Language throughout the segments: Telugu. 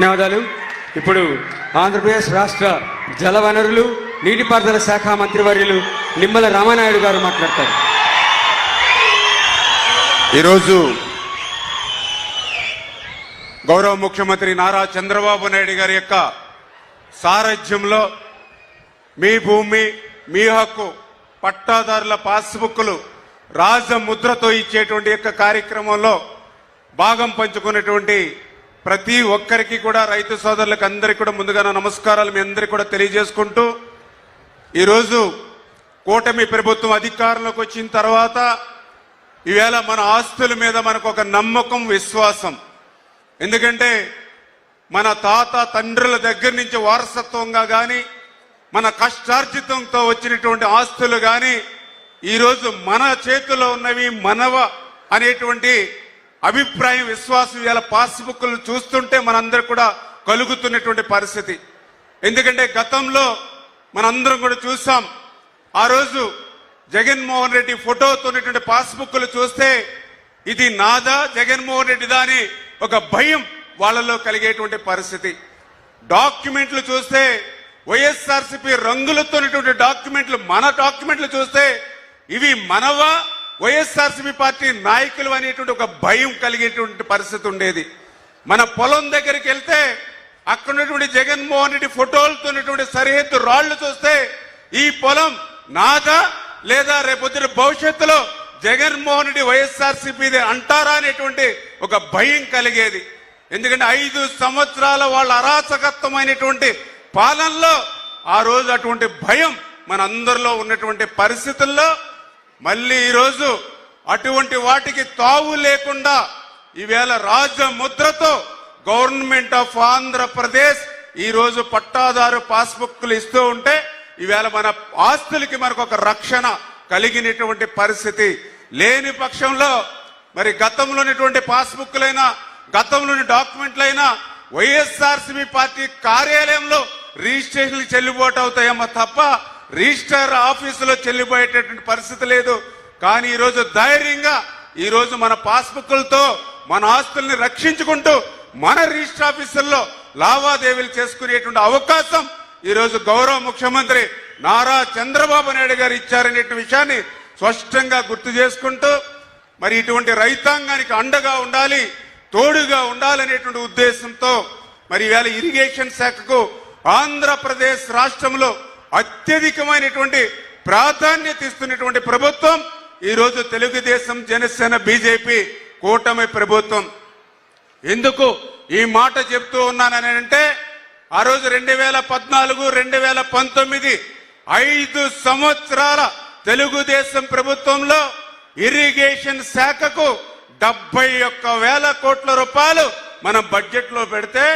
ధన్యవాదాలు. ఇప్పుడు ఆంధ్రప్రదేశ్ రాష్ట్ర జలవనరులు నీటిపారుదల శాఖ మంత్రివర్యులు నిమ్మల రామానాయుడు గారు మాట్లాడతారు. ఈరోజు గౌరవ ముఖ్యమంత్రి నారా చంద్రబాబు నాయుడు గారి యొక్క సారథ్యంలో మీ భూమి మీ హక్కు పట్టాదారుల పాస్బుక్లు రాజముద్రతో ఇచ్చేటువంటి యొక్క కార్యక్రమంలో భాగం పంచుకున్నటువంటి ప్రతి ఒక్కరికి కూడా రైతు సోదరులకు అందరికీ కూడా ముందుగా నా నమస్కారాలు మీ అందరికీ కూడా తెలియజేసుకుంటూ, ఈరోజు కూటమి ప్రభుత్వం అధికారంలోకి వచ్చిన తర్వాత ఈవేళ మన ఆస్తుల మీద మనకు ఒక నమ్మకం, విశ్వాసం. ఎందుకంటే మన తాత తండ్రుల దగ్గర నుంచి వారసత్వంగా కానీ మన కష్టార్జితంతో వచ్చినటువంటి ఆస్తులు కానీ ఈరోజు మన చేతిలో ఉన్నవి మనవ అనేటువంటి అభిప్రాయం, విశ్వాసం ఇలా పాస్బుక్లు చూస్తుంటే మనందరూ కూడా కలుగుతున్నటువంటి పరిస్థితి. ఎందుకంటే గతంలో మనందరం కూడా చూసాం, ఆ రోజు జగన్మోహన్ రెడ్డి ఫోటోతో ఉన్నటువంటి పాస్బుక్లు చూస్తే ఇది నాదా జగన్మోహన్ రెడ్డిదా అని ఒక భయం వాళ్ళలో కలిగేటువంటి పరిస్థితి. డాక్యుమెంట్లు చూస్తే వైఎస్ఆర్సీపీ రంగులతో ఉన్నటువంటి డాక్యుమెంట్లు, మన డాక్యుమెంట్లు చూస్తే ఇవి మనవా వైఎస్ఆర్సీపీ పార్టీ నాయకులు అనేటువంటి ఒక భయం కలిగేటువంటి పరిస్థితి ఉండేది. మన పొలం దగ్గరికి వెళ్తే అక్కడ ఉన్నటువంటి జగన్మోహన్ రెడ్డి ఫోటోలతో ఉన్నటువంటి సరిహద్దు రాళ్లు చూస్తే ఈ పొలం నాదా లేదా రేపొద్దున భవిష్యత్తులో జగన్మోహన్ రెడ్డి వైఎస్ఆర్సీపీ అంటారా అనేటువంటి ఒక భయం కలిగేది. ఎందుకంటే 5 సంవత్సరాల వాళ్ళ అరాచకత్వమైనటువంటి పాలనలో ఆ రోజు అటువంటి భయం మన అందరిలో ఉన్నటువంటి పరిస్థితుల్లో మళ్ళీ ఈరోజు అటువంటి వాటికి తావు లేకుండా ఈవేళ రాజముద్రతో గవర్నమెంట్ ఆఫ్ ఆంధ్రప్రదేశ్ ఈరోజు పట్టాదారు పాస్బుక్లు ఇస్తూ ఉంటే ఈవేళ మన ఆస్తులకి మనకు ఒక రక్షణ కలిగినటువంటి పరిస్థితి. లేని పక్షంలో మరి గతంలోనిటువంటి పాస్బుక్లైనా గతంలోని డాక్యుమెంట్లైనా వైఎస్ఆర్సీపీ పార్టీ కార్యాలయంలో రిజిస్ట్రేషన్లు చెల్లుబాటు అవుతాయేమో తప్ప రిజిస్టర్ ఆఫీసులో చెల్లిపోయేటటువంటి పరిస్థితి లేదు. కానీ ఈరోజు ధైర్యంగా ఈరోజు మన పాస్బుక్లతో మన ఆస్తుల్ని రక్షించుకుంటూ మన రిజిస్టర్ ఆఫీసుల్లో లావాదేవీలు చేసుకునేటువంటి అవకాశం ఈరోజు గౌరవ ముఖ్యమంత్రి నారా చంద్రబాబు నాయుడు గారు ఇచ్చారనే విషయాన్ని స్పష్టంగా గుర్తు చేసుకుంటూ, మరి ఇటువంటి రైతాంగానికి అండగా ఉండాలి, తోడుగా ఉండాలనేటువంటి ఉద్దేశంతో మరి ఈవేళ ఇరిగేషన్ శాఖకు ఆంధ్రప్రదేశ్ రాష్ట్రంలో అత్యధికమైనటువంటి ప్రాధాన్యత ఇస్తున్నటువంటి ప్రభుత్వం ఈరోజు తెలుగుదేశం, జనసేన, బీజేపీ కూటమి ప్రభుత్వం. ఎందుకు ఈ మాట చెప్తూ ఉన్నానని అంటే, ఆ రోజు 2014, 2019 5 సంవత్సరాల తెలుగుదేశం ప్రభుత్వంలో ఇరిగేషన్ శాఖకు 71,000 కోట్ల రూపాయలు మనం బడ్జెట్ లో పెడితే,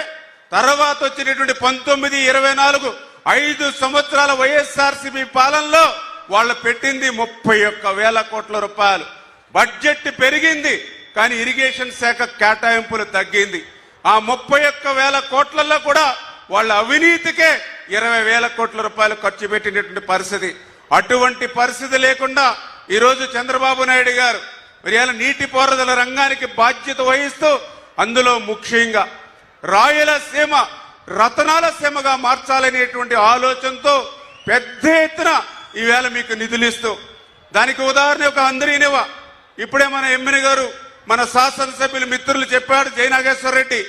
తర్వాత వచ్చినటువంటి 19, 24 5 సంవత్సరాల వైఎస్ఆర్సీపీ పాలనలో వాళ్ళు పెట్టింది 31,000 కోట్ల రూపాయలు. బడ్జెట్ పెరిగింది కానీ ఇరిగేషన్ శాఖ కేటాయింపులు తగ్గింది. ఆ 31,000 కోట్లలో కూడా వాళ్ళ అవినీతికే 20,000 కోట్ల రూపాయలు ఖర్చు పెట్టినటువంటి పరిస్థితి. అటువంటి పరిస్థితి లేకుండా ఈరోజు చంద్రబాబు నాయుడు గారు మరి నీటిపారుదల రంగానికి బాధ్యత వహిస్తూ అందులో ముఖ్యంగా రాయలసీమ రతనాల సీమగా మార్చాలనేటువంటి ఆలోచనతో పెద్ద ఎత్తున ఈవేళ మీకు నిధులు ఇస్తూ, దానికి ఉదాహరణ ఒక అందరినివా. ఇప్పుడే మన ఎమ్మెల్యే గారు, మన శాసనసభ్యులు మిత్రులు చెప్పాడు జయనాగేశ్వర రెడ్డి,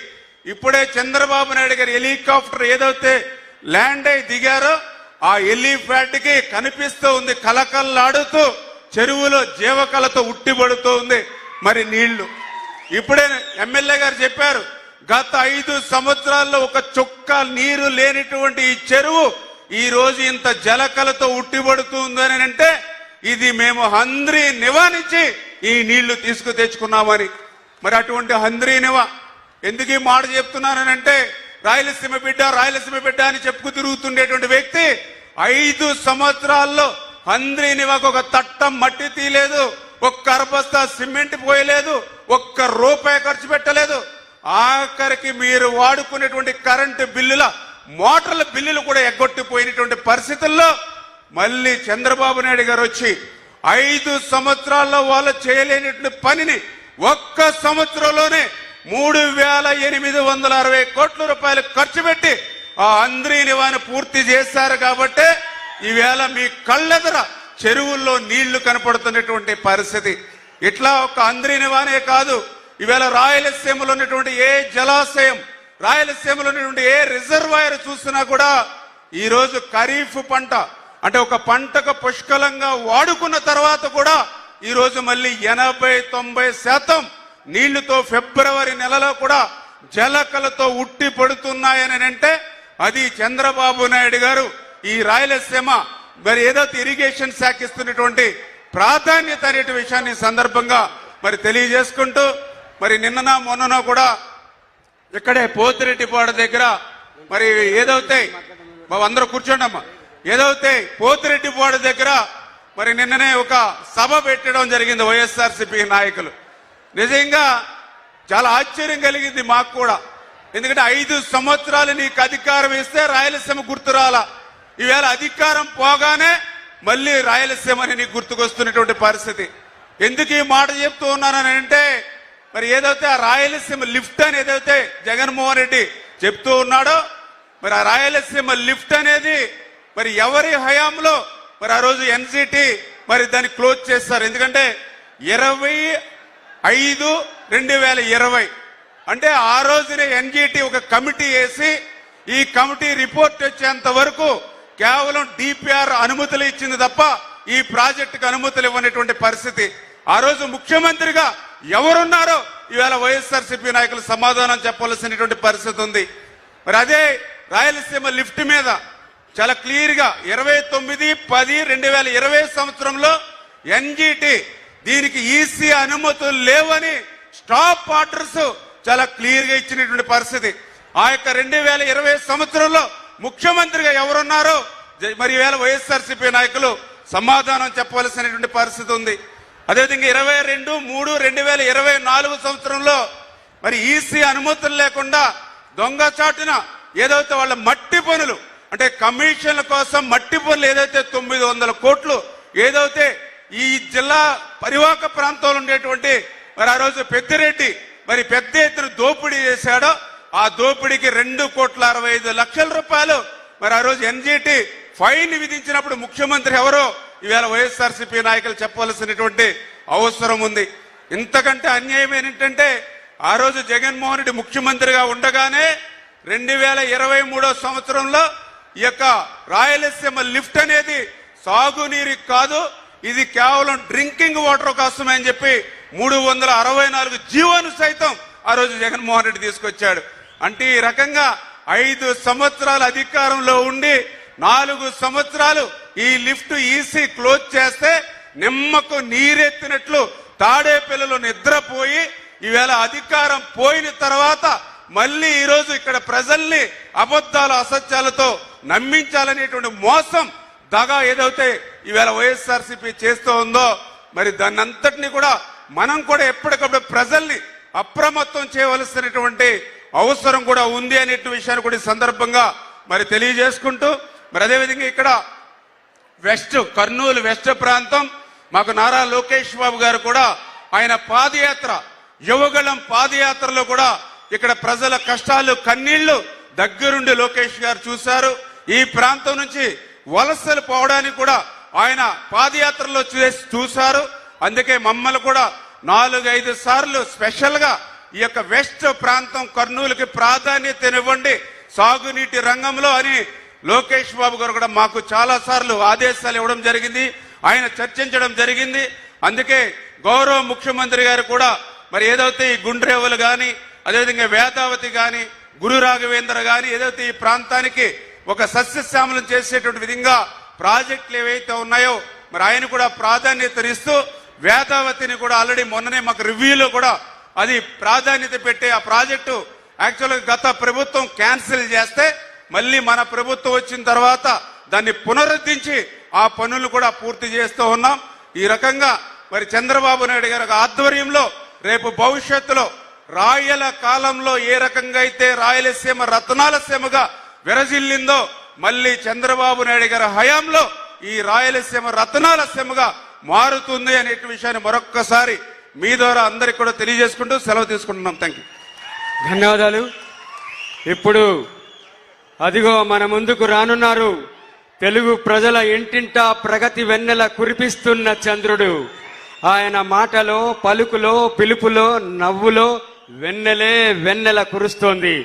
ఇప్పుడే చంద్రబాబు నాయుడు గారు హెలికాప్టర్ ఏదైతే ల్యాండ్ అయి దిగారో ఆ హెలిప్యాడ్ కి కనిపిస్తూ ఉంది, కలకల్లాడుతూ చెరువులో జీవకళతో ఉట్టిపడుతూ ఉంది మరి నీళ్లు. ఇప్పుడే ఎమ్మెల్యే గారు చెప్పారు, గత 5 సంవత్సరాల్లో ఒక చుక్క నీరు లేనిటువంటి ఈ చెరువు ఈ రోజు ఇంత జలకలతో ఉట్టిపడుతుందని అంటే ఇది మేము హంద్రీ నివా నుంచి ఈ నీళ్లు తీసుకు తెచ్చుకున్నామని. మరి అటువంటి హంద్రీ నివా ఎందుకు ఈ మాట చెప్తున్నానంటే, రాయలసీమ బిడ్డ రాయలసీమ బిడ్డ అని చెప్పుకు తిరుగుతుండేటువంటి వ్యక్తి 5 సంవత్సరాల్లో హంద్రీ నివాకు ఒక తట్టం మట్టి తీయలేదు, ఒక్క అరబస్తా సిమెంట్ పోయలేదు, ఒక్క రూపాయి ఖర్చు పెట్టలేదు. ఆఖరికి మీరు వాడుకునేటువంటి కరెంటు బిల్లుల మోటార్ల బిల్లులు కూడా ఎగ్గొట్టిపోయినటువంటి పరిస్థితుల్లో మళ్ళీ చంద్రబాబు నాయుడు గారు వచ్చి 5 సంవత్సరాల్లో వాళ్ళు చేయలేనటువంటి పనిని ఒక్క సంవత్సరంలోనే 3,860 కోట్ల రూపాయలు ఖర్చు పెట్టి ఆ అంద్రీ నివాని పూర్తి చేశారు కాబట్టి ఈవేళ మీ కళ్ళెదర చెరువుల్లో నీళ్లు కనపడుతున్నటువంటి పరిస్థితి. ఇట్లా ఒక అంద్రీ నివానే కాదు, ఈవేళ రాయలసీమలో ఉన్నటువంటి ఏ జలాశయం, రాయలసీమలో ఉన్నటువంటి ఏ రిజర్వాయర్ చూసినా కూడా ఈ రోజు ఖరీఫ్ పంట అంటే ఒక పంటకు పుష్కలంగా వాడుకున్న తర్వాత కూడా ఈ రోజు మళ్ళీ 80-90% నీళ్లతో ఫిబ్రవరి నెలలో కూడా జలకలతో ఉట్టి పడుతున్నాయని అంటే అది చంద్రబాబు నాయుడు గారు ఈ రాయలసీమ మరి ఏదైతే ఇరిగేషన్ శాఖ ఇస్తున్నటువంటి ప్రాధాన్యత అనే విషయాన్ని సందర్భంగా మరి తెలియజేసుకుంటూ మరి నిన్ననో మొన్ననో కూడా ఇక్కడే పోతిరెడ్డిపాడు దగ్గర మరి ఏదైతే అందరూ కూర్చోండమ్మా, ఏదైతే పోతిరెడ్డిపాడు దగ్గర మరి నిన్ననే ఒక సభ పెట్టడం జరిగింది వైఎస్ఆర్సీపీ నాయకులు. నిజంగా చాలా ఆశ్చర్యం కలిగింది మాకు కూడా. ఎందుకంటే 5 సంవత్సరాలు నీకు అధికారం ఇస్తే రాయలసీమ గుర్తురాలా, ఈవేళ అధికారం పోగానే మళ్ళీ రాయలసీమని నీకు గుర్తుకొస్తున్నటువంటి పరిస్థితి. ఎందుకు ఈ మాట చెప్తూ ఉన్నానని అంటే మరి ఏదైతే ఆ రాయలసీమ లిఫ్ట్ అని ఏదైతే జగన్మోహన్ రెడ్డి చెప్తూ ఉన్నాడో మరి ఆ రాయలసీమ లిఫ్ట్ అనేది మరి ఎవరి హయాంలో మరి ఆ రోజు ఎన్జిటి మరి దాన్ని క్లోజ్ చేస్తారు. ఎందుకంటే 25/5/2020 అంటే ఆ రోజునే ఎన్జిటి ఒక కమిటీ వేసి ఈ కమిటీ రిపోర్ట్ వచ్చేంత వరకు కేవలం డిపిఆర్ అనుమతులు ఇచ్చింది తప్ప ఈ ప్రాజెక్టుకు అనుమతులు ఇవ్వనటువంటి పరిస్థితి. ఆ రోజు ముఖ్యమంత్రిగా ఎవరున్నారో ఈవేళ వైఎస్ఆర్సీపీ నాయకులు సమాధానం చెప్పవలసినటువంటి పరిస్థితి ఉంది. మరి అదే రాయలసీమ లిఫ్ట్ మీద చాలా క్లియర్ గా 29/10/2020 సంవత్సరంలో ఎన్జిటి దీనికి ఈసీ అనుమతులు లేవని స్టాప్ ఆర్డర్స్ చాలా క్లియర్ గా ఇచ్చినటువంటి పరిస్థితి. ఆ యొక్క 2020 సంవత్సరంలో ముఖ్యమంత్రిగా ఎవరున్నారో మరి ఈవేళ వైఎస్ఆర్సీపీ నాయకులు సమాధానం చెప్పవలసినటువంటి పరిస్థితి ఉంది. అదేవిధంగా 22/3/2024 సంవత్సరంలో మరి ఈసీ అనుమతులు లేకుండా దొంగచాటున ఏదైతే వాళ్ళ మట్టి పనులు అంటే కమిషన్ల కోసం మట్టి పనులు ఏదైతే 900 కోట్లు ఏదైతే ఈ జిల్లా పరివాహక ప్రాంతంలో ఉండేటువంటి మరి ఆ రోజు పెద్దిరెడ్డి మరి పెద్ద ఎత్తున దోపిడీ చేశాడో ఆ దోపిడీకి 2,65,00,000 రూపాయలు మరి ఆ రోజు ఎన్జిటి ఫైన్ విధించినప్పుడు ముఖ్యమంత్రి ఎవరో ఈవేళ వైఎస్ఆర్సీపీ నాయకులు చెప్పవలసినటువంటి అవసరం ఉంది. ఇంతకంటే అన్యాయం ఏంటంటే ఆ రోజు జగన్మోహన్ రెడ్డి ముఖ్యమంత్రిగా ఉండగానే 2023 సంవత్సరంలో ఈ యొక్క రాయలసీమ లిఫ్ట్ అనేది సాగునీరు కాదు, ఇది కేవలం డ్రింకింగ్ వాటర్ కోసమే అని చెప్పి 364 జీవోను సైతం ఆ రోజు జగన్మోహన్ రెడ్డి తీసుకొచ్చాడు. అంటే ఈ రకంగా 5 సంవత్సరాల అధికారంలో ఉండి 4 సంవత్సరాలు ఈ లిఫ్ట్ ఈసీ క్లోజ్ చేస్తే నిమ్మకు నీరెత్తినట్లు తాడే పిల్లలు నిద్రపోయి ఈవేళ అధికారం పోయిన తర్వాత మళ్ళీ ఈ రోజు ఇక్కడ ప్రజల్ని అబద్ధాలు అసత్యాలతో నమ్మించాలనేటువంటి మోసం దగా ఏదైతే ఈవేళ వైఎస్ఆర్సీపీ చేస్తూ ఉందో మరి దాన్ని అంతటినీ కూడా మనం కూడా ఎప్పటికప్పుడు ప్రజల్ని అప్రమత్తం చేయవలసినటువంటి అవసరం కూడా ఉంది అనే విషయాన్ని కూడా ఈ సందర్భంగా మరి తెలియజేసుకుంటూ మరి అదేవిధంగా ఇక్కడ కర్నూలు వెస్ట్ ప్రాంతం మాకు నారా లోకేష్ బాబు గారు కూడా ఆయన పాదయాత్ర యువగళం పాదయాత్రలో కూడా ఇక్కడ ప్రజల కష్టాలు కన్నీళ్లు దగ్గరుండి లోకేష్ గారు చూశారు. ఈ ప్రాంతం నుంచి వలసలు పోవడానికి కూడా ఆయన పాదయాత్రలో చూశారు. అందుకే మమ్మల్ని కూడా 4-5 సార్లు స్పెషల్ గా ఈ యొక్క వెస్ట్ ప్రాంతం కర్నూలుకి ప్రాధాన్యతనివ్వండి సాగునీటి రంగంలో అని లోకేష్ బాబు గారు కూడా మాకు చాలా సార్లు ఆదేశాలు ఇవ్వడం జరిగింది, ఆయన చర్చించడం జరిగింది. అందుకే గౌరవ ముఖ్యమంత్రి గారు కూడా మరి ఏదైతే ఈ గుండ్రేవులు గాని అదేవిధంగా వేదావతి గాని గురు రాఘవేంద్ర గాని ఏదైతే ఈ ప్రాంతానికి ఒక సస్యశ్యామలం చేసేటువంటి విధంగా ప్రాజెక్టులు ఏవైతే ఉన్నాయో మరి ఆయన కూడా ప్రాధాన్యతనిస్తూ వేదావతిని కూడా ఆల్రెడీ మొన్ననే మాకు రివ్యూలో కూడా అది ప్రాధాన్యత పెట్టి ఆ ప్రాజెక్టు యాక్చువల్గా గత ప్రభుత్వం క్యాన్సిల్ చేస్తే మళ్ళీ మన ప్రభుత్వం వచ్చిన తర్వాత దాన్ని పునరుద్ధరించి ఆ పనులు కూడా పూర్తి చేస్తూ ఉన్నాం. ఈ రకంగా మరి చంద్రబాబు నాయుడు గారి ఆధ్వర్యంలో రేపు భవిష్యత్తులో రాయల కాలంలో ఏ రకంగా అయితే రాయలసీమ రత్నాల సీమగా విరజిల్లిందో మళ్ళీ చంద్రబాబు నాయుడు గారి హయాంలో ఈ రాయలసీమ రత్నాల సీమగా మారుతుంది అనే విషయాన్ని మరొక్కసారి మీ ద్వారా అందరికి కూడా తెలియజేసుకుంటూ సెలవు తీసుకుంటున్నాం. Thank you. ధన్యవాదాలు. ఇప్పుడు అదిగో మన ముందుకు రానున్నారు తెలుగు ప్రజల ఇంటింటా ప్రగతి వెన్నెల కురిపిస్తున్న చంద్రుడు. ఆయన మాటలో, పలుకులో, పిలుపులో, నవ్వులో వెన్నెలే వెన్నెల కురుస్తోంది.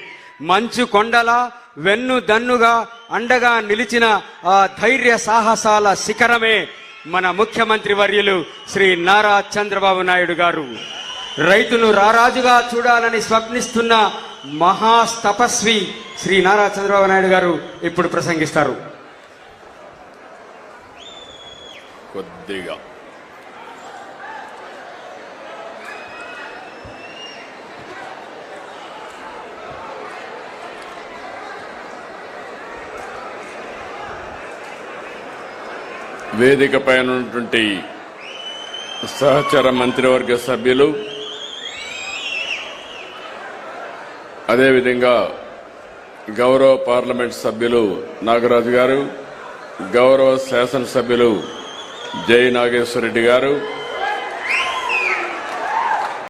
మంచు కొండల వెన్ను దన్నుగా అండగా నిలిచిన ఆ ధైర్య సాహసాల శిఖరమే మన ముఖ్యమంత్రి వర్యులు శ్రీ నారా చంద్రబాబు నాయుడు గారు. రైతును రారాజుగా చూడాలని స్వప్నిస్తున్న మహాతపస్వి శ్రీ నారా చంద్రబాబు నాయుడు గారు ఇప్పుడు ప్రసంగిస్తారు. కొద్దిగా వేదిక పైన ఉన్నటువంటి సహచర మంత్రివర్గ సభ్యులు, అదేవిధంగా గౌరవ పార్లమెంట్ సభ్యులు నాగరాజు గారు, గౌరవ శాసనసభ్యులు జై నాగేశ్వరరెడ్డి గారు,